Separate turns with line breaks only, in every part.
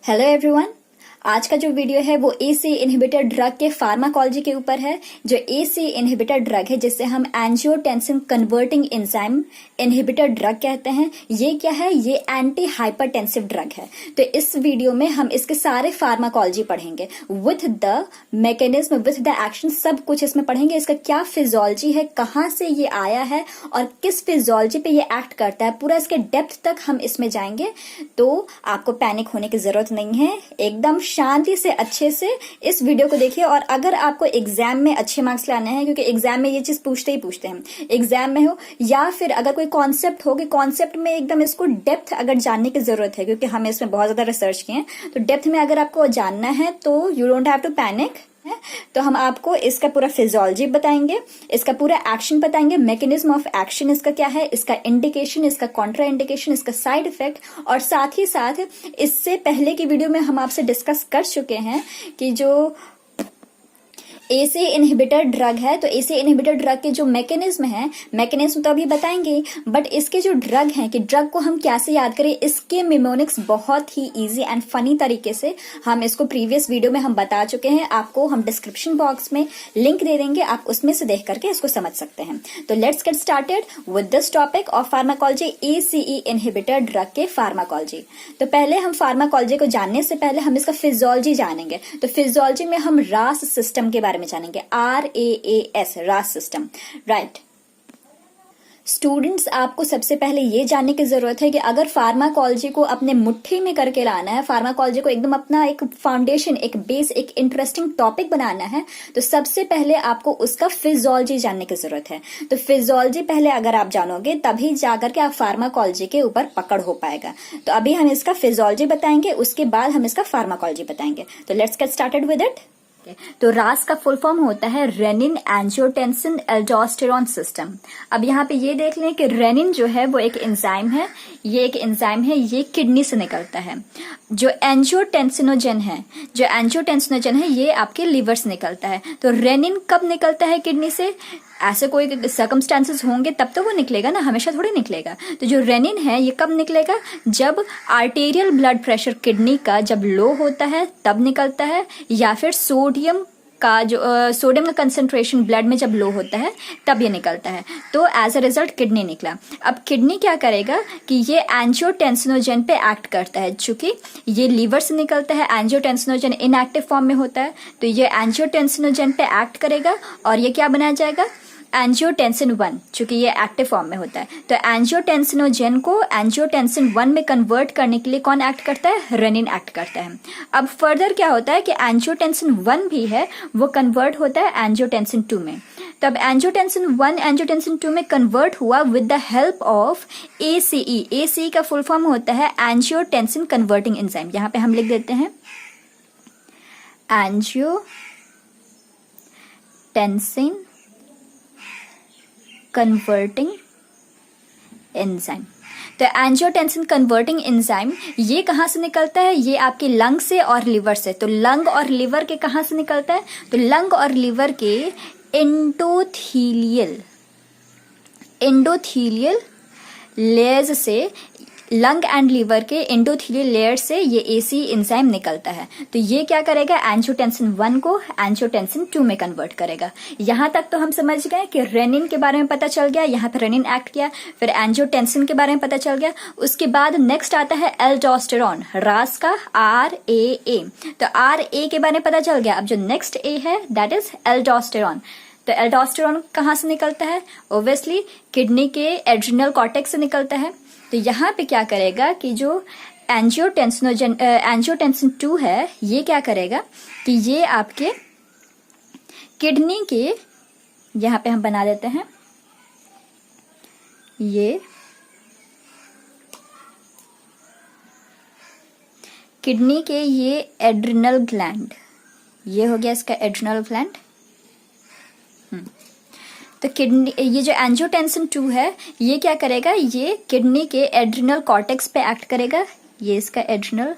Hello everyone. आज का जो वीडियो है वो एसी इनहिबिटर ड्रग के फार्माकोलॉजी के ऊपर है। जो एसी इनहिबिटर ड्रग है जिसे हम angiotensin converting enzyme inhibitor drug कहते हैं, ये क्या है? ये एंटी हाइपरटेंसिव ड्रग है। तो इस वीडियो में हम इसके सारे फार्माकोलॉजी पढ़ेंगे with the mechanism, with the action, सब कुछ इसमें पढ़ेंगे। इसका क्या फिजियोलॉजी है, कहाँ से ये आया है और किस फिजियोलॉजी पे ये एक्ट करता है, पूरा इसके डेप्थ तक हम इसमें जाएंगे। तो आपको पैनिक होने की जरूरत नहीं है, एकदम शांति से अच्छे से इस वीडियो को देखिए। और अगर आपको एग्जाम में अच्छे मार्क्स लाने हैं, क्योंकि एग्जाम में ये चीज पूछते ही पूछते हैं, एग्जाम में हो या फिर अगर कोई कॉन्सेप्ट हो कि कॉन्सेप्ट में एकदम इसको डेप्थ अगर जानने की जरूरत है, क्योंकि हमने इसमें बहुत ज्यादा रिसर्च किए हैं, तो डेप्थ में अगर आपको जानना है तो you don't have to panic. तो हम आपको इसका पूरा फिजियोलॉजी बताएंगे, इसका पूरा एक्शन बताएंगे, मैकेनिज्म ऑफ एक्शन इसका क्या है, इसका इंडिकेशन, इसका कॉन्ट्रा इंडिकेशन, इसका साइड इफेक्ट। और साथ ही साथ इससे पहले की वीडियो में हम आपसे डिस्कस कर चुके हैं कि जो एसी इनहिबिटर ड्रग है, तो एसी इनहिबिटर ड्रग के जो मैकेनिज्म है, मैकेनिज्म तो अभी बताएंगे, बट इसके जो ड्रग हैं कि ड्रग को हम कैसे याद करें, इसके मिमोनिक्स बहुत ही इजी एंड फनी तरीके से हम इसको प्रीवियस वीडियो में हम बता चुके हैं। आपको हम डिस्क्रिप्शन बॉक्स में लिंक दे देंगे, आप उसमें से देख करके इसको समझ सकते हैं। तो let's get started with this topic of pharmacology, ACE inhibitor drug के फार्माकोलॉजी। तो पहले हम फार्माकोलॉजी को जानने से पहले हम इसका फिजियोलॉजी जानेंगे। तो फिजियोलॉजी में हम रास सिस्टम के बारे में जानेंगे, RAAS, रास सिस्टम, राइट। स्टूडेंट्स, आपको सबसे पहले ये जानने की जरूरत है कि अगर फार्माकोलॉजी को अपने मुट्ठी में करके लाना है, फार्माकोलॉजी को एकदम अपना एक फाउंडेशन, एक बेस, एक इंटरेस्टिंग टॉपिक बनाना है, तो सबसे पहले आपको उसका फिजियोलॉजी जानने की जरूरत है। तो फिजियोलॉजी पहले अगर आप जानोगे तभी जाकर के आप फार्माकोलॉजी के ऊपर पकड़ हो पाएगा। तो अभी हम इसका फिजियोलॉजी बताएंगे, उसके बाद हम इसका फार्माकोलॉजी बताएंगे। तो let's get started with it. तो रास का फुल फॉर्म होता है रेनिन एंजियोटेंसिन एल्डोस्टेरॉन सिस्टम। अब यहाँ पे ये देख लें कि रेनिन जो है वो एक एंजाइम है, ये एक एंजाइम है, ये किडनी से निकलता है। जो एंजियोटेंसिनोजन है, जो एंजियोटेंसिनोजन है, ये आपके लिवर से निकलता है। तो रेनिन कब निकलता है किडनी से? ऐसे कोई सर्कमस्टांसेस होंगे तब तो वो निकलेगा ना, हमेशा थोड़ी निकलेगा। तो जो रेनिन है ये कब निकलेगा? जब आर्टेरियल ब्लड प्रेशर किडनी का जब लो होता है तब निकलता है, या फिर सोडियम का कंसंट्रेशन ब्लड में जब लो होता है तब ये निकलता है। तो एज अ रिजल्ट किडनी निकला। अब किडनी क्या करेगा कि ये एंजियोटेंसिनोजन पे एक्ट करता है। चूंकि ये लीवर से निकलता है, एंजियोटेंसिनोजन इनएक्टिव फॉर्म में होता है, तो ये एंजियोटेंसिनोजन पे एक्ट करेगा और ये क्या बनाया जाएगा? एंजियोटेंसिन 1, चूंकि ये एक्टिव फॉर्म में होता है। तो एंजियोटेंसिनोजन को एंजियोटेंसिन 1 में कन्वर्ट करने के लिए कौन एक्ट करता है? रेनिन एक्ट करता है। अब फर्दर क्या होता है कि एंजियोटेंसिन 1 भी है, वो कन्वर्ट होता है एंजियोटेंसिन 2 में। तब एंजियोटेंसिन 1 एंजियोटेंसिन 2 में कन्वर्ट हुआ with the help of ACE। ACE का फुल फॉर्म होता है एंजियोटेंसिन कन्वर्टिंग एंजाइम। यहां पे हम लिख देते हैं एंजियोटेंसिन कन्वर्टिंग एंजाइम। तो एंजियोटेंसिन कन्वर्टिंग एंजाइम ये कहाँ से निकलता है? ये आपके लंग से और लिवर से। तो लंग और लिवर के कहाँ से निकलता है? तो लंग और लिवर के एंडोथीलियल लेयर्स से, लंग एंड लिवर के एंडोथीलियल लेयर से ये एसी एंजाइम निकलता है। तो ये क्या करेगा? एंजियोटेंसिन 1 को एंजियोटेंसिन 2 में कन्वर्ट करेगा। यहां तक तो हम समझ गए कि रेनिन के बारे में पता चल गया, यहाँ पे रेनिन एक्ट किया, फिर एंजियोटेंसिन के बारे में पता चल गया। उसके बाद नेक्स्ट आता है एल्डोस्टेरॉन, रास का RAA। तो RA के बारे में पता चल गया। अब जो नेक्स्ट A है दैट इज एल्डोस्टेरॉन। तो एल्डोस्टेरॉन कहाँ से निकलता है? ओब्वियसली किडनी के एड्रिनल कॉर्टेक्स से निकलता है। तो यहाँ पे क्या करेगा कि जो एंजियोटेंसिन 2 है, ये क्या करेगा कि ये आपके किडनी के, यहाँ पे हम बना देते हैं, ये किडनी के ये एड्रिनल ग्लैंड, ये हो गया इसका एड्रिनल ग्लैंड। तो किडनी, ये जो एंजियोटेंसिन 2 है ये क्या करेगा? ये किडनी के एड्रिनल कॉर्टेक्स पे एक्ट करेगा। ये इसका एड्रिनल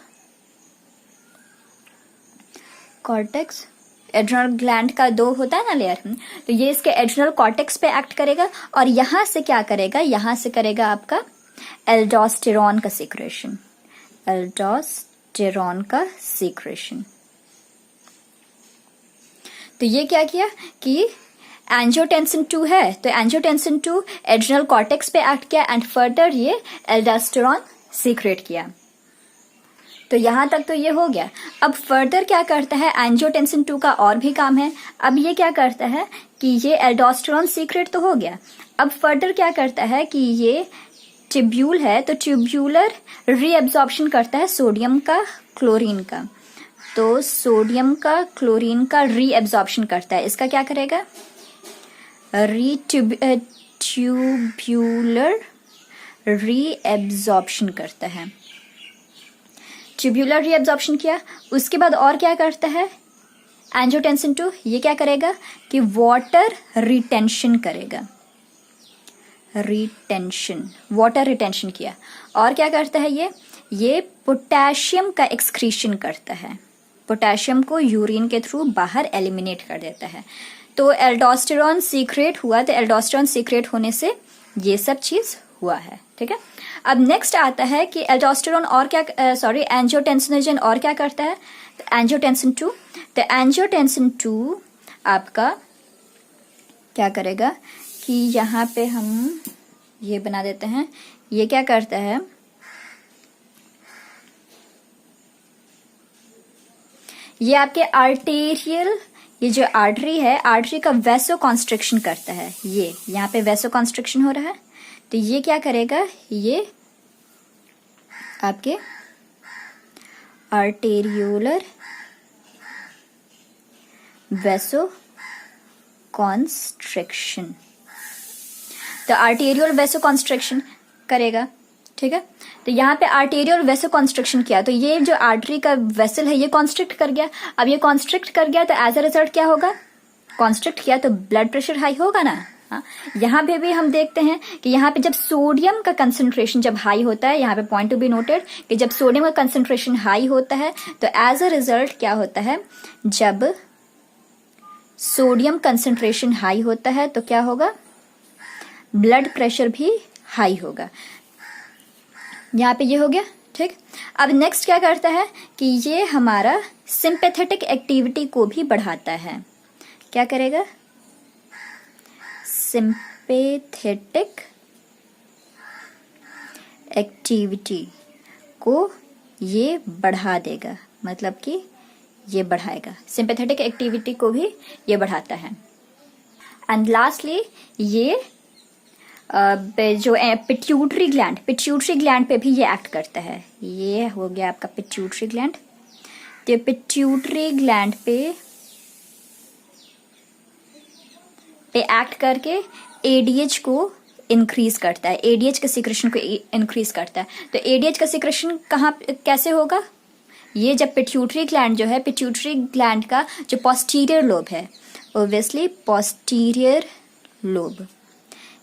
कॉर्टेक्स, एड्रिनल ग्लैंड का 2 होता है ना लेयर, तो ये इसके एड्रिनल कॉर्टेक्स पे एक्ट करेगा और यहां से क्या करेगा? यहां से करेगा आपका एल्डोस्टेरॉन का सिक्रेशन, एल्डोस्टेरॉन एल्डोस्टेरॉन का सीक्रेशन। तो ये क्या किया कि एंजियोटेंसिन 2 है तो एंजियोटेंसिन 2 एड्रिनल कॉर्टेक्स पे एक्ट किया एंड फर्दर ये एल्डोस्टेरॉन सीक्रेट किया। तो यहां तक तो ये हो गया। अब फर्दर क्या करता है, एंजियोटेंसिन 2 का और भी काम है। अब ये क्या करता है कि ये एल्डोस्टेरॉन सीक्रेट तो हो गया, अब फर्दर क्या करता है कि ये ट्यूब्यूल है तो ट्यूब्यूलर रीएब्जॉर्प्शन करता है सोडियम का क्लोरीन का। तो सोडियम का क्लोरीन का रीएब्जॉर्प्शन करता है, इसका क्या करेगा, ट्यूब्यूलर रीएब्जॉर्प्शन करता है। ट्यूब्यूलर रीएब्जॉर्प्शन किया, उसके बाद और क्या करता है एंजियोटेंसिन 2, ये क्या करेगा कि वाटर रिटेंशन करेगा, रिटेंशन, वाटर रिटेंशन किया। और क्या करता है ये पोटेशियम का एक्सक्रीशन करता है, पोटेशियम को यूरिन के थ्रू बाहर एलिमिनेट कर देता है। तो एल्डोस्टेरॉन सीक्रेट हुआ, तो एल्डोस्टेरॉन सीक्रेट होने से ये सब चीज हुआ है, ठीक है। अब नेक्स्ट आता है कि एल्डोस्टेरॉन और क्या, एंजियोटेंसिनोजन और क्या करता है, तो एंजियोटेंसिन 2, तो एंजियोटेंसिन 2 आपका क्या करेगा कि यहाँ पे हम ये बना देते हैं, ये क्या करता है, ये आपके आर्टेरियल, ये जो आर्टरी है, आर्टरी का वैसो कॉन्स्ट्रिक्शन करता है। ये यहाँ पे वैसो कॉन्स्ट्रिक्शन हो रहा है, तो ये क्या करेगा, ये आपके आर्टेरियोलर वैसो कॉन्स्ट्रिक्शन, तो आर्टेरियल वैसो कॉन्स्ट्रिक्शन करेगा, ठीक है। तो यहाँ पे आर्टेरियल वैसो कॉन्स्ट्रिक्शन किया, तो ये जो आर्टरी का वेसल है ये कॉन्स्ट्रिक्ट कर गया। अब ये कॉन्स्ट्रिक्ट कर गया तो एज अ रिजल्ट क्या होगा, कॉन्स्ट्रिक्ट किया तो ब्लड प्रेशर हाई होगा ना। हाँ, यहाँ पे भी हम देखते हैं कि यहाँ पे जब सोडियम का कंसंट्रेशन जब हाई होता है, यहाँ पे पॉइंट टू बी नोटेड कि जब सोडियम का कंसंट्रेशन हाई होता है तो एज अ रिजल्ट क्या होता है, जब सोडियम कंसंट्रेशन हाई होता है तो क्या होगा, ब्लड प्रेशर भी हाई होगा। यहाँ पे ये हो गया, ठीक। अब नेक्स्ट क्या करता है कि ये हमारा सिंपैथेटिक एक्टिविटी को भी बढ़ाता है। क्या करेगा, सिंपैथेटिक एक्टिविटी को ये बढ़ा देगा, मतलब कि ये बढ़ाएगा, सिंपैथेटिक एक्टिविटी को भी ये बढ़ाता है। एंड लास्टली ये जो पिट्यूटरी ग्लैंड पे भी ये एक्ट करता है। ये हो गया आपका पिट्यूटरी ग्लैंड, तो पिट्यूटरी ग्लैंड पे एक्ट करके एडीएच को इंक्रीज करता है, एडीएच के सिक्रेशन को इंक्रीज करता है। तो एडीएच का सिक्रेशन कहाँ कैसे होगा, ये जब पिट्यूटरी ग्लैंड जो है, पिट्यूटरी ग्लैंड का जो पोस्टीरियर लोब है, ओब्वियसली पोस्टीरियर लोब,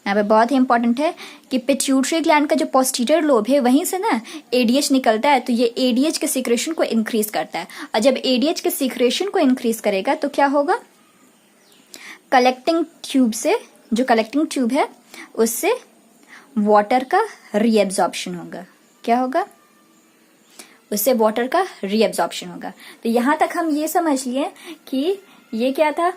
यहाँ पे बहुत ही इंपॉर्टेंट है कि पिट्यूटरी ग्लैंड का जो पोस्टीरियर लोब है वहीं से ना एडीएच निकलता है, तो ये एडीएच के सिक्रेशन को इंक्रीज करता है। और जब एडीएच के सिक्रेशन को इंक्रीज करेगा तो क्या होगा, कलेक्टिंग ट्यूब से, जो कलेक्टिंग ट्यूब है उससे वाटर का रीएब्जॉर्प्शन होगा। क्या होगा, उससे वाटर का रीएब्जॉर्प्शन होगा। तो यहां तक हम ये समझ लिए कि ये क्या था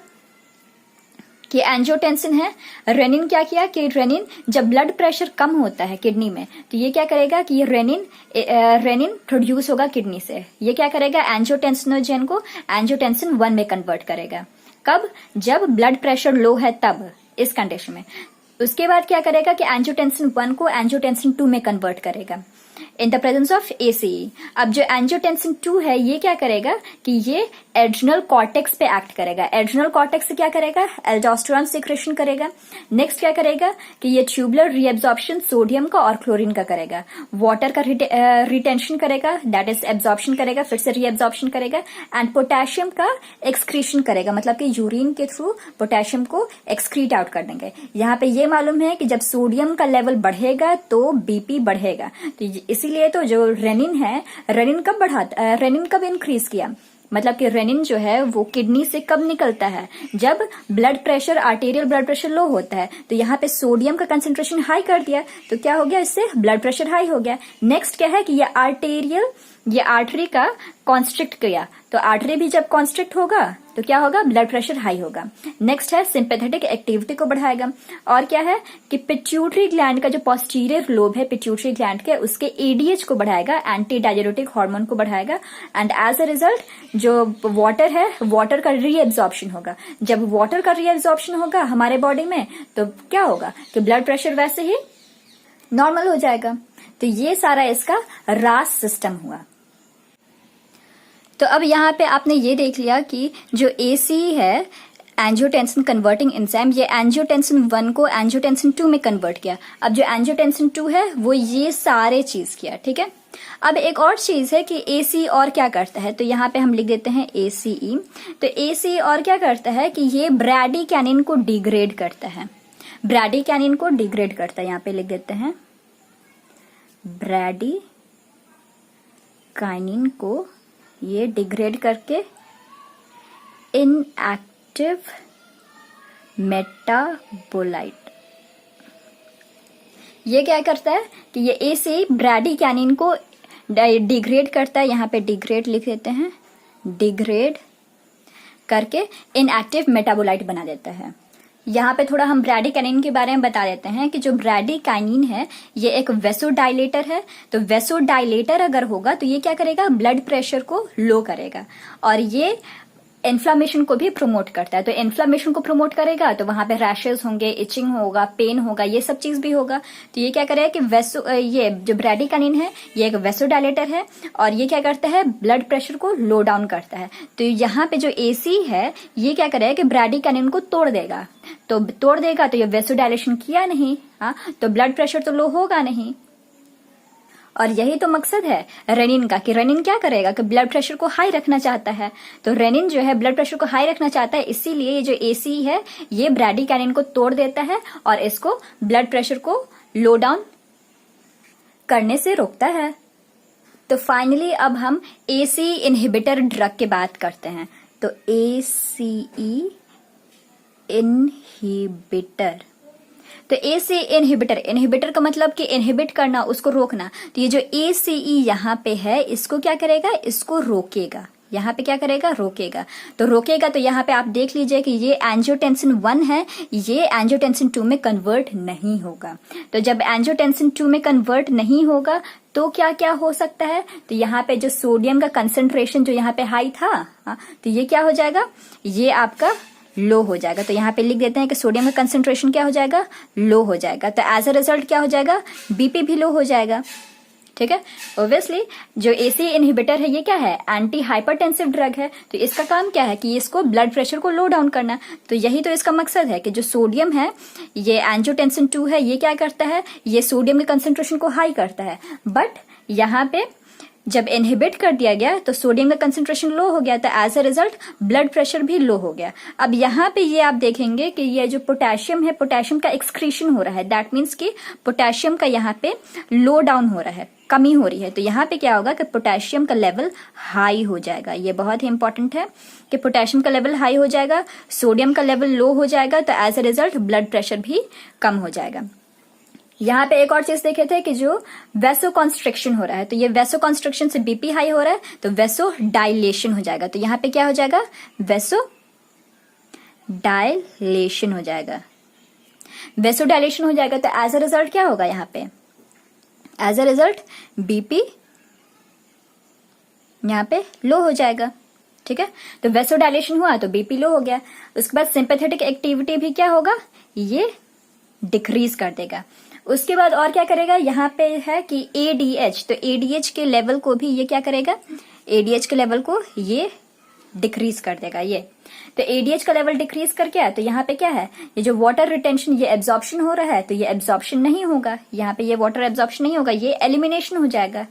कि एंजियोटेंसिन है, रेनिन क्या किया कि रेनिन जब ब्लड प्रेशर कम होता है किडनी में तो ये क्या करेगा कि ये रेनिन प्रोड्यूस होगा किडनी से। ये क्या करेगा, एंजियोटेंसिनोजन को एंजियोटेंसिन 1 में कन्वर्ट करेगा। कब, जब ब्लड प्रेशर लो है तब, इस कंडीशन में। उसके बाद क्या करेगा कि एंजियोटेंसिन 1 को एंजियोटेंसिन 2 में कन्वर्ट करेगा in the presence of ACE. अब जो एंजियोटेंसिन 2 है ये क्या करेगा कि ये एड्रिनल कॉर्टेक्स पे एक्ट करेगा। एड्रिनल कॉर्टेक्स से क्या करेगा, एल्डोस्टेरॉन सिक्रेशन करेगा। नेक्स्ट क्या करेगा कि ये ट्यूबुलर रीएब्जॉर्प्शन सोडियम का और क्लोरीन का करेगा। वाटर का रिटेंशन करेगा, दैट इज एब्जॉर्प्शन करेगा, फिर से रीएब्जॉर्प्शन करेगा। एंड पोटेशियम का एक्सक्रीशन करेगा, मतलब कि यूरिन के थ्रू पोटेशियम को एक्सक्रीट आउट कर देंगे। यहाँ पे ये मालूम है कि जब सोडियम का लेवल बढ़ेगा तो बीपी बढ़ेगा, तो इसीलिए तो जो रेनिन है, रेनिन कब इंक्रीज किया, मतलब कि रेनिन जो है वो किडनी से कब निकलता है, जब blood pressure, arterial blood pressure low होता है। तो यहाँ पे सोडियम का कंसेंट्रेशन हाई कर दिया तो क्या हो गया, इससे ब्लड प्रेशर हाई हो गया। नेक्स्ट क्या है कि ये आर्टरी का कॉन्स्ट्रिक्ट किया, तो आर्टरी भी जब कॉन्स्ट्रिक्ट होगा तो क्या होगा, ब्लड प्रेशर हाई होगा। नेक्स्ट है सिंपैथेटिक एक्टिविटी को बढ़ाएगा। और क्या है कि पिट्यूटरी ग्लैंड का जो पोस्टीरियर लोब है पिट्यूटरी ग्लैंड के, उसके एडीएच को बढ़ाएगा, एंटी डाययूरेटिक हार्मोन को बढ़ाएगा। एंड एज अ रिजल्ट जो वाटर है, वाटर का रीएब्जॉर्प्शन होगा। जब वाटर का रीएब्जॉर्प्शन होगा हमारे बॉडी में तो क्या होगा कि ब्लड प्रेशर वैसे ही नॉर्मल हो जाएगा। तो ये सारा इसका रास सिस्टम हुआ। तो अब यहाँ पे आपने ये देख लिया कि जो AC है एंजियोटेंसिन कन्वर्टिंग एंजाइम, ये एंजियोटेंसिन 1 को एंजियोटेंसिन 2 में कन्वर्ट किया। अब जो एंजियोटेंसिन 2 है वो ये सारे चीज किया, ठीक है। अब एक और चीज है कि AC और क्या करता है, तो यहाँ पे हम लिख देते हैं ACE। तो AC और क्या करता है कि ये ब्रैडीकैनिन को डिग्रेड करता है, ब्रैडीकैनिन को डिग्रेड करता है। यहाँ पे लिख देते हैं ब्रैडीकाइनिन को ये डिग्रेड करके इनएक्टिव मेटाबोलाइट, ये क्या करता है कि ये AC ब्रैडीकैनिन को डिग्रेड करता है। यहाँ पे डिग्रेड लिख देते हैं, डिग्रेड करके इनएक्टिव मेटाबोलाइट बना देता है। यहाँ पे थोड़ा हम ब्रैडीकाइनिन के बारे में बता देते हैं कि जो ब्रैडीकाइनिन है ये एक वेसोडाइलेटर है। तो वेसोडाइलेटर अगर होगा तो ये क्या करेगा, ब्लड प्रेशर को लो करेगा और ये इन्फ्लामेशन को भी प्रमोट करता है। तो इन्फ्लामेशन को प्रमोट करेगा तो वहां पे रैशेस होंगे, इचिंग होगा, पेन होगा, ये सब चीज भी होगा। तो ये क्या करेगा कि ये जो ब्रैडीकाइनिन है ये एक वेसोडाइलेटर है और ये क्या करता है, ब्लड प्रेशर को लो डाउन करता है। तो यहाँ पे जो AC है ये क्या करेगा कि ब्रैडीकाइनिन को तोड़ देगा, तो तोड़ देगा तो ये वेसोडाइलेशन किया नहीं, हाँ, तो ब्लड प्रेशर तो लो होगा नहीं। और यही तो मकसद है रेनिन का कि रेनिन क्या करेगा कि ब्लड प्रेशर को हाई रखना चाहता है। तो रेनिन जो है ब्लड प्रेशर को हाई रखना चाहता है, इसीलिए ये जो AC है ये ब्रैडीकाइनिन को तोड़ देता है और इसको ब्लड प्रेशर को लो डाउन करने से रोकता है। तो फाइनली अब हम AC इनहिबिटर ड्रग की बात करते हैं। तो ACE इनहिबिटर, तो AC इनहिबिटर, इनहिबिटर का मतलब कि इनहिबिट करना, उसको रोकना। तो ये जो ACE यहाँ पे है इसको क्या करेगा, इसको रोकेगा। यहाँ पे क्या करेगा, रोकेगा। तो रोकेगा तो यहाँ पे आप देख लीजिए कि ये एंजियोटेंसिन 1 है, ये एंजियोटेंसिन 2 में कन्वर्ट नहीं होगा। तो जब एंजियोटेंसिन 2 में कन्वर्ट नहीं होगा तो क्या क्या हो सकता है, तो यहाँ पे जो सोडियम का कंसेंट्रेशन जो यहाँ पे हाई था, तो ये क्या हो जाएगा, ये आपका लो हो जाएगा। तो यहाँ पे लिख देते हैं कि सोडियम का कंसेंट्रेशन क्या हो जाएगा, लो हो जाएगा। तो एज अ रिजल्ट क्या हो जाएगा, BP भी लो हो जाएगा, ठीक है। ऑब्वियसली जो AC इनहिबिटर है ये क्या है, एंटी हाइपरटेंसिव ड्रग है। तो इसका काम क्या है कि इसको ब्लड प्रेशर को लो डाउन करना। तो यही तो इसका मकसद है कि जो सोडियम है ये एंजियोटेंसिन 2 है, ये क्या करता है, ये सोडियम के कंसेंट्रेशन को हाई करता है। बट यहाँ पे जब इनहिबिट कर दिया गया तो सोडियम का कंसेंट्रेशन लो हो गया, तो as a result blood pressure भी लो हो गया। अब यहाँ पे ये आप देखेंगे कि ये जो पोटेशियम है, पोटेशियम का एक्सक्रीशन हो रहा है। दैट मीन्स कि पोटेशियम का यहाँ पे लो डाउन हो रहा है, कमी हो रही है। तो यहाँ पे क्या होगा कि पोटेशियम का लेवल हाई हो जाएगा। ये बहुत ही इंपॉर्टेंट है कि पोटेशियम का लेवल हाई हो जाएगा, सोडियम का लेवल लो हो जाएगा, तो as a result blood pressure भी कम हो जाएगा। यहाँ पे एक और चीज देखे थे कि जो वेसो कॉन्स्ट्रिक्शन हो रहा है, तो ये वेसो कॉन्स्ट्रिक्शन से BP हाई हो रहा है तो वेसो डायलेशन हो जाएगा। तो यहाँ पे क्या हो जाएगा, वेसो डायलेशन हो जाएगा, वेसो डायलेशन हो जाएगा। तो एज अ रिजल्ट क्या होगा, यहाँ पे एज अ रिजल्ट BP यहाँ पे लो हो जाएगा, ठीक है। तो वेसो डायलेशन हुआ तो BP लो हो गया। उसके बाद सिंपैथेटिक एक्टिविटी भी क्या होगा, ये डिक्रीज कर देगा। उसके बाद और क्या करेगा, यहाँ पे है कि ADH, तो ADH के लेवल को भी ये क्या करेगा, ADH के लेवल को ये डिक्रीज कर देगा। ये तो ADH का लेवल डिक्रीज करके आया तो यहाँ पे क्या है, ये जो वाटर रिटेंशन, ये एब्जॉर्प्शन हो रहा है, तो ये एब्जॉर्प्शन नहीं होगा, यहाँ पे ये वाटर एब्जॉर्प्शन नहीं होगा, ये एलिमिनेशन हो जाएगा,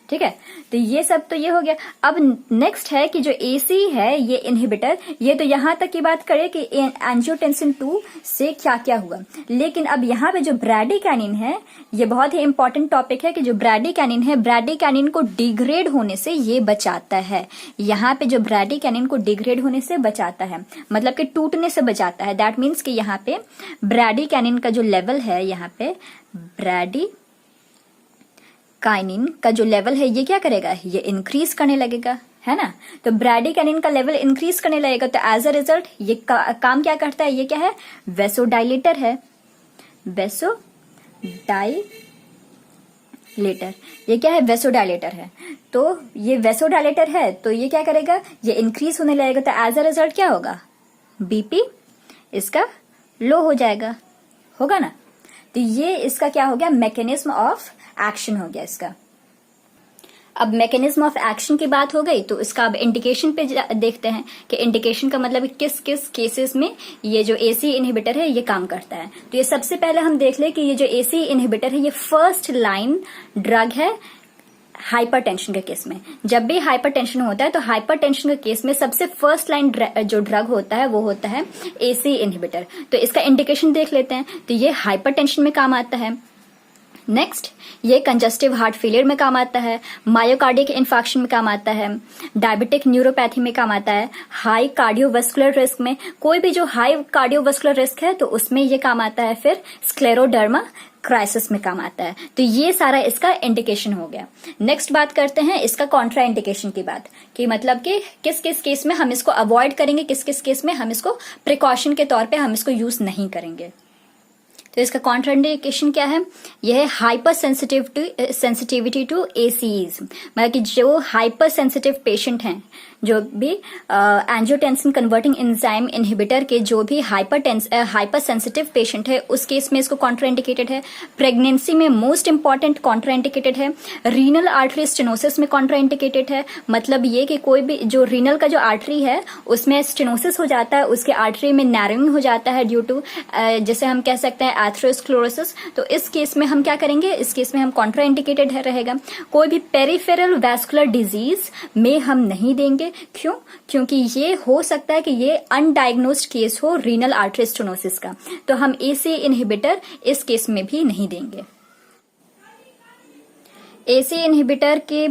ठीक है। तो ये सब तो ये हो गया। अब नेक्स्ट है कि जो एसी है ये इनहिबिटर, ये तो यहां तक की बात करें कि एंजियोटेंसिन 2 से क्या क्या हुआ, लेकिन अब यहाँ पे जो ब्रैडिकैनिन है ये बहुत ही इंपॉर्टेंट टॉपिक है कि जो ब्रैडिकैनिन है, ब्रैडिकैनिन को डिग्रेड होने से ये बचाता है। यहाँ पे जो ब्रैडिकैनिन को डिग्रेड होने से बचाता है, मतलब कि टूटने से बचाता है। दैट मीन्स कि यहाँ पे ब्रैडिकैनिन का जो लेवल है, यहाँ पे ब्रैडिकाइनिन का जो लेवल है ये क्या करेगा, ये इंक्रीज करने लगेगा, है ना। तो ब्रैडिकैनिन का लेवल इंक्रीज करने लगेगा, तो एज अ रिजल्ट ये काम क्या करता है, ये क्या है, वेसोडाइलेटर है, वेसोडाइलेटर। ये क्या है, वेसोडाइलेटर है। तो ये वेसोडाइलेटर है तो ये क्या करेगा, ये इंक्रीज होने लगेगा, तो एज अ रिजल्ट क्या होगा, बीपी इसका लो हो जाएगा, होगा ना। तो ये इसका क्या हो गया, मैकेनिज्म ऑफ एक्शन हो गया इसका। अब मैकेनिज्म ऑफ एक्शन की बात हो गई, तो इसका अब इंडिकेशन पे देखते हैं कि इंडिकेशन का मतलब किस किस केसेस में ये जो एसी इनहिबिटर है ये काम करता है। तो ये सबसे पहले हम देख ले कि ये जो एसी इनहिबिटर है ये फर्स्ट लाइन ड्रग है हाइपरटेंशन के केस में। जब भी हाइपरटेंशन होता है तो हाइपरटेंशन के केस में सबसे फर्स्ट लाइन जो ड्रग होता है वो होता है एसी इनहिबिटर। तो इसका इंडिकेशन देख लेते हैं। तो ये हाइपरटेंशन में काम आता है। नेक्स्ट, ये कंजस्टिव हार्ट फेलियर में काम आता है, मायोकार्डिक इन्फार्क्शन में काम आता है, डायबिटिक न्यूरोपैथी में काम आता है, हाई कार्डियोवास्कुलर रिस्क में, कोई भी जो हाई कार्डियोवास्कुलर रिस्क है तो उसमें ये काम आता है। फिर स्क्लेरोडर्मा क्राइसिस में काम आता है। तो ये सारा इसका इंडिकेशन हो गया। नेक्स्ट बात करते हैं इसका कॉन्ट्रा इंडिकेशन की बात, कि मतलब कि किस किस केस में हम इसको अवॉइड करेंगे, किस किस केस में हम इसको प्रिकॉशन के तौर पे हम इसको यूज नहीं करेंगे। तो इसका कॉन्ट्राइंडिकेशन क्या है, यह है हाइपर सेंसिटिविटी टू एसीज, मतलब कि जो हाइपर सेंसिटिव पेशेंट हैं, जो भी एंजियोटेंसिन कन्वर्टिंग एंजाइम इनहिबिटर के जो भी हाइपर सेंसिटिव पेशेंट है उस केस में इसको कॉन्ट्राइंडिकेटेड है। प्रेगनेंसी में मोस्ट इंपॉर्टेंट कॉन्ट्राइंडिकेटेड है। रीनल आर्टरी स्टेनोसिस में कॉन्ट्राइंडिकेटेड है, मतलब ये कि कोई भी जो रीनल का जो आर्टरी है उसमें स्टेनोसिस हो जाता है, उसके आर्टरी में नैरोइंग हो जाता है ड्यू टू जैसे हम कह सकते हैं एथेरोस्क्लेरोसिस। तो इस केस में हम क्या करेंगे, इस केस में हम कॉन्ट्राइंडिकेटेड रहेगा। कोई भी पेरिफेरल वैस्कुलर डिजीज में हम नहीं देंगे। क्यों, क्योंकि ये हो सकता है कि ये अनडायग्नोस्ड केस हो रीनल आर्टरी स्टेनोसिस का, तो हम एसी इनहिबिटर इस केस में भी नहीं देंगे। एसी इनहिबिटर के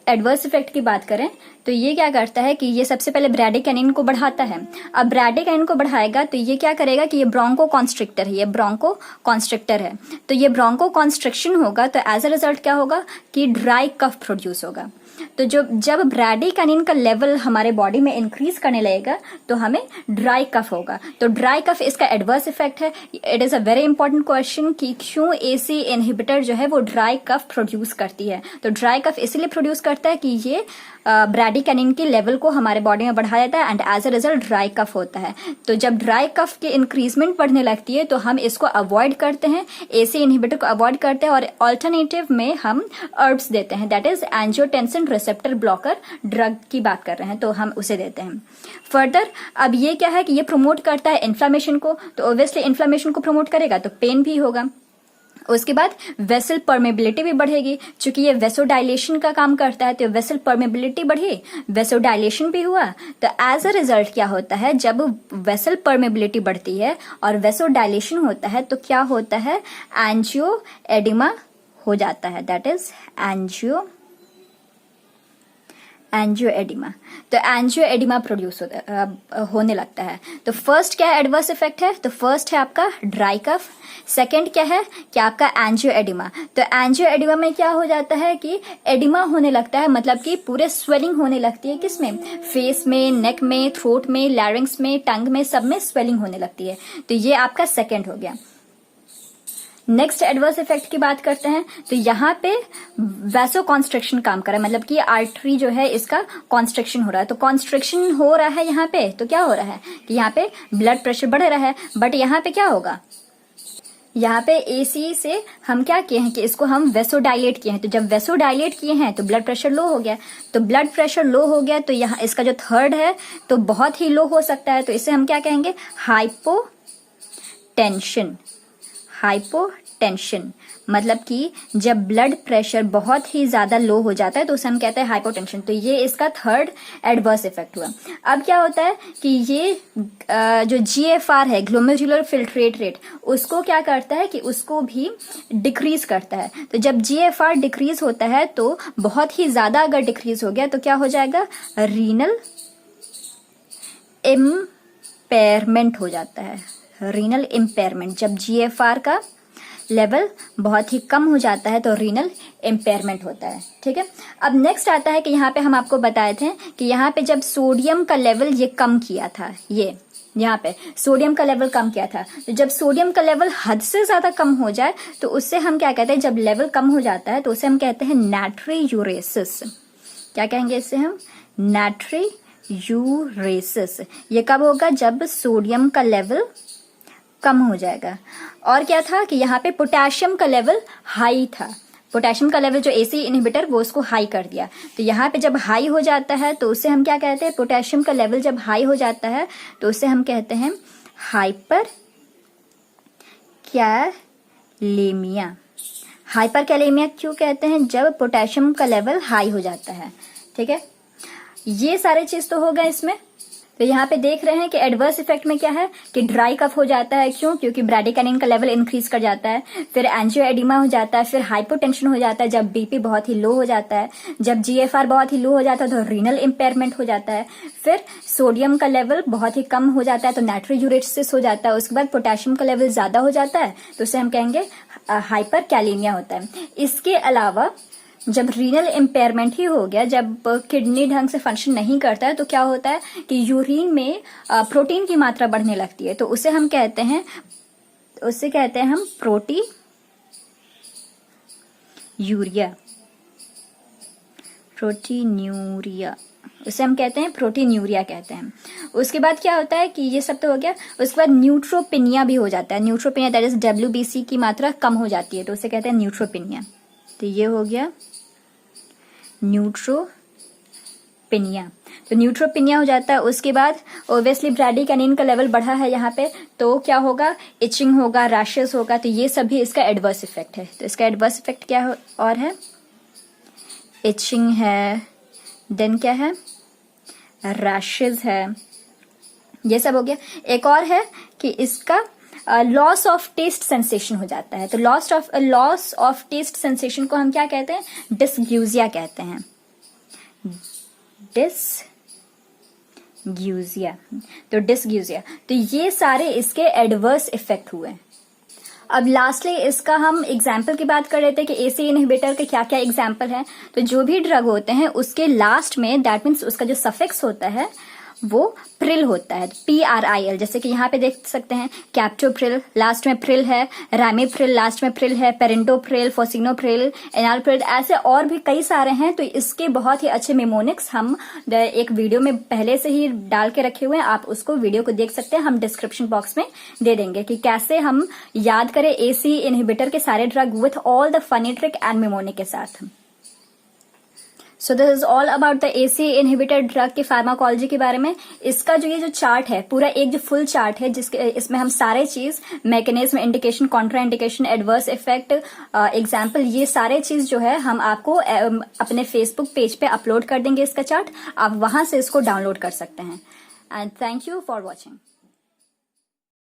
एडवर्स इफेक्ट की बात करें तो ये क्या करता है कि ये सबसे पहले ब्रैडिकैनिन को बढ़ाता है। अब ब्रैडिकैनिन को बढ़ाएगा तो ये क्या करेगा कि ये ब्रोंको कॉन्स्ट्रिक्टर है, ये ब्रोंको कॉन्स्ट्रिक्टर है। तो ये ब्रोंको कॉन्स्ट्रिक्शन होगा तो एज अ रिजल्ट क्या होगा कि ड्राई कफ प्रोड्यूस होगा। तो जब ब्रैडिकैनिन का लेवल हमारे बॉडी में इंक्रीज करने लगेगा तो हमें ड्राई कफ होगा। तो ड्राई कफ इसका एडवर्स इफेक्ट है। It is a very important question कि क्यों एसी इनहिबिटर जो है वो ड्राई कफ प्रोड्यूस करती है। तो ड्राई कफ इसलिए प्रोड्यूस करता है कि ये ब्रैडिकैनिन के लेवल को हमारे बॉडी में बढ़ा देता है and as a result dry cough होता है। तो जब ड्राई कफ की इंक्रीजमेंट बढ़ने लगती है तो हम इसको अवॉइड करते हैं, एसी इनहिबिटर को अवॉइड करते हैं और अल्टरनेटिव में हम अर्ब्स देते हैं, that is angiotensin receptor blocker drug की बात कर रहे हैं तो हम उसे देते हैं। फर्दर अब ये क्या है कि ये प्रमोट करता है इन्फ्लामेशन को, तो ऑब्वियसली इन्फ्लामेशन को प्रमोट करेगा तो पेन भी होगा। उसके बाद वेसल परमेबिलिटी भी बढ़ेगी, चूंकि ये वेसोडाइलेशन का काम करता है तो वेसल परमेबिलिटी बढ़ी, वेसोडाइलेशन भी हुआ। तो एज अ रिजल्ट क्या होता है, जब वेसल परमेबिलिटी बढ़ती है और वेसोडाइलेशन होता है तो क्या होता है, एंजियो एडिमा हो जाता है, दैट इज एंजियो एडिमा। तो एंजियो एडिमा प्रोड्यूस होने लगता है। तो फर्स्ट क्या एडवर्स इफेक्ट है, तो फर्स्ट है आपका ड्राई कफ, सेकंड क्या है कि आपका एंजियो एडिमा। तो एंजियो एडिमा में क्या हो जाता है कि एडिमा होने लगता है, मतलब कि पूरे स्वेलिंग होने लगती है, किसमें, फेस में, नेक में, थ्रोट में, लैरिंग्स में, टंग में, सब में स्वेलिंग होने लगती है। तो ये आपका सेकंड हो गया। नेक्स्ट एडवर्स इफेक्ट की बात करते हैं तो यहाँ पे वैसो कॉन्स्ट्रिक्शन काम कर रहा है, मतलब कि आर्टरी जो है इसका कॉन्स्ट्रिक्शन हो रहा है। तो कॉन्स्ट्रिक्शन हो रहा है यहाँ पे तो क्या हो रहा है कि यहाँ पे ब्लड प्रेशर बढ़ रहा है, बट यहाँ पे क्या होगा, यहाँ पे एसी से हम क्या किए हैं कि इसको हम वेसोडाइलेट किए हैं। तो जब वेसोडाइलेट किए हैं तो ब्लड प्रेशर लो हो गया, तो ब्लड प्रेशर लो हो गया तो यहाँ इसका जो थर्ड है तो बहुत ही लो हो सकता है, तो इसे हम क्या कहेंगे, हाइपोटेंशन टेंशन, मतलब कि जब ब्लड प्रेशर बहुत ही ज्यादा लो हो जाता है तो उसे हम कहते हैं हाइपोटेंशन। तो ये इसका थर्ड एडवर्स इफेक्ट हुआ। अब क्या होता है कि ये जो GFR है, ग्लोमेरुलर फिल्ट्रेट रेट, उसको क्या करता है कि उसको भी डिक्रीज करता है। तो जब GFR डिक्रीज होता है तो बहुत ही ज्यादा अगर डिक्रीज हो गया तो क्या हो जाएगा, रीनल इम्पेयरमेंट हो जाता है। रीनल इम्पेयरमेंट, जब GFR का लेवल बहुत ही कम हो जाता है तो रीनल इम्पेयरमेंट होता है। ठीक है, अब नेक्स्ट आता है कि यहाँ पे हम आपको बताए थे कि यहाँ पे जब सोडियम का लेवल ये कम किया था, ये यहाँ पे सोडियम का लेवल कम किया था, तो जब सोडियम का लेवल हद से ज्यादा कम हो जाए तो उससे हम क्या कहते हैं, जब लेवल कम हो जाता है तो उसे हम कहते हैं नाट्रियूरेसिस। क्या कहेंगे इससे हम, नाट्रियूरेसिस। ये कब होगा, जब सोडियम का लेवल कम हो जाएगा। और क्या था कि यहाँ पे पोटेशियम का लेवल हाई था, पोटेशियम का लेवल जो एसी इनहिबिटर वो उसको हाई कर दिया। तो यहाँ पे जब हाई हो जाता है तो उसे हम क्या कहते हैं, पोटेशियम का लेवल जब हाई हो जाता है तो उसे हम कहते हैं हाइपर कैलेमिया। हाइपर कैलेमिया क्यों कहते हैं, जब पोटेशियम का लेवल हाई हो जाता है। ठीक है, ये सारे चीज तो हो गए इसमें। तो यहाँ पे देख रहे हैं कि एडवर्स इफेक्ट में क्या है कि ड्राई कफ हो जाता है। क्यों, क्योंकि ब्रैडिकानिन का लेवल इंक्रीज कर जाता है, फिर एंजियोएडिमा हो जाता है, फिर हाइपोटेंशन हो जाता है जब बीपी बहुत ही लो हो जाता है, जब GFR बहुत ही लो हो जाता है तो रीनल इम्पेयरमेंट हो जाता है, फिर सोडियम का लेवल बहुत ही कम हो जाता है तो नाट्रियूरेसिस हो जाता है, उसके बाद पोटेशियम का लेवल ज्यादा हो जाता है तो उसे हम कहेंगे हाइपर कैलेमिया होता है। इसके अलावा जब रीनल इम्पेयरमेंट ही हो गया, जब किडनी ढंग से फंक्शन नहीं करता है तो क्या होता है कि यूरिन में प्रोटीन की मात्रा बढ़ने लगती है, तो उसे हम कहते हैं हम प्रोटीन्यूरिया। उसे हम कहते हैं प्रोटीन्यूरिया कहते हैं। उसके बाद क्या होता है कि ये सब तो हो गया, उसके बाद न्यूट्रोपिनिया भी हो जाता है। न्यूट्रोपिनिया दैट इज WBC की मात्रा कम हो जाती है तो उसे कहते हैं न्यूट्रोपिनिया। तो ये हो गया न्यूट्रोपिनिया। तो न्यूट्रोपिनिया हो जाता है। उसके बाद ओब्वियसली ब्रैडिकानिन का लेवल बढ़ा है यहाँ पे तो क्या होगा, इचिंग होगा, रैशेस होगा। तो ये सभी इसका एडवर्स इफेक्ट है। तो इसका एडवर्स इफेक्ट क्या है और है, इचिंग है, देन क्या है, रैशेस है, ये सब हो गया। एक और है कि इसका लॉस ऑफ टेस्ट सेंसेशन हो जाता है। तो लॉस ऑफ टेस्ट सेंसेशन को हम क्या कहते हैं, डिसग्यूजिया कहते हैं। डिसग्यूजिया, तो डिसग्यूजिया। तो ये सारे इसके एडवर्स इफेक्ट हुए। अब लास्टली इसका हम एग्जाम्पल की बात कर रहे थे कि एसी इनहिबिटर के क्या क्या एग्जाम्पल हैं। तो जो भी ड्रग होते हैं उसके लास्ट में, दैट मीन्स उसका जो सफिक्स होता है वो प्रिल होता है, PRIL। जैसे कि यहाँ पे देख सकते हैं कैप्टोप्रिल, लास्ट में प्रिल है, रामिप्रिल लास्ट में प्रिल है, पेरेंटोप्रिल, फोसिनोप्रिल, एनालप्रिल, ऐसे और भी कई सारे हैं। तो इसके बहुत ही अच्छे मेमोनिक्स हम एक वीडियो में पहले से ही डाल के रखे हुए हैं, आप उसको वीडियो को देख सकते हैं, हम डिस्क्रिप्शन बॉक्स में दे देंगे कि कैसे हम याद करें एसी इनहिबिटर के सारे drug with all the funny trick and mnemonic के साथ। So this is all about the AC inhibitor drug की फार्माकोलॉजी के बारे में। इसका जो ये जो चार्ट है, पूरा एक जो फुल चार्ट है जिसके इसमें हम सारे चीज, mechanism, indication, Contra indication, adverse effect, example, ये सारे चीज जो है हम आपको अपने फेसबुक पेज पे अपलोड कर देंगे इसका चार्ट। आप वहां से इसको डाउनलोड कर सकते हैं। And thank you for watching.